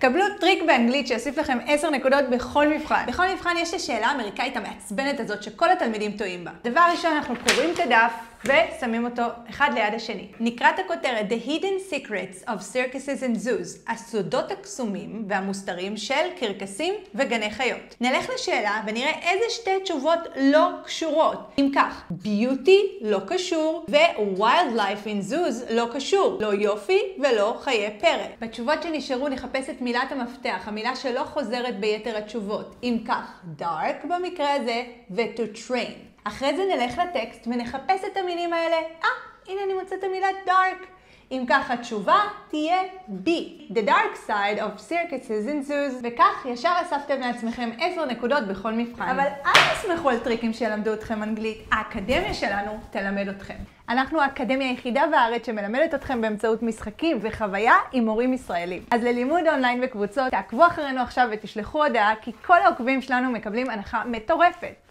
קבלו טריק באנגלית שיוסיף לכם 10 נקודות בכל מבחן. בכל מבחן יש את השאלה האמריקאית המעצבנת הזאת שכל התלמידים טועים בה. דבר ראשון, אנחנו קוראים את הדף ושמים אותו אחד ליד השני. נקרא את הכותרת The Hidden Secrets of Circuses and Zoos, הסודות הקסומים והמוסתרים של קרקסים וגני חיות. נלך לשאלה ונראה איזה שתי תשובות לא קשורות. אם כך, Beauty לא קשור ו-Wildlife in Zoos לא קשור. לא יופי ולא חיי פרא. בתשובות שנשארו נחפש את מילת המפתח, המילה שלא חוזרת ביתר התשובות. אם כך, dark במקרה הזה ו-to train. אחרי זה נלך לטקסט ונחפש את המילים האלה. הנה אני מוצאת את המילה dark. אם כך התשובה תהיה B. The dark side of circuses and zoos. וכך ישר אספתם לעצמכם 10 נקודות בכל מבחן. אבל אל תסמכו על טריקים שילמדו אתכם אנגלית. האקדמיה שלנו תלמד אתכם. אנחנו האקדמיה היחידה בארץ שמלמדת אתכם באמצעות משחקים וחוויה עם מורים ישראלים. אז ללימוד אונליין וקבוצות, תעקבו אחרינו עכשיו ותשלחו הודעה, כי כל העוקבים שלנו מקבלים הנחה מטורפת.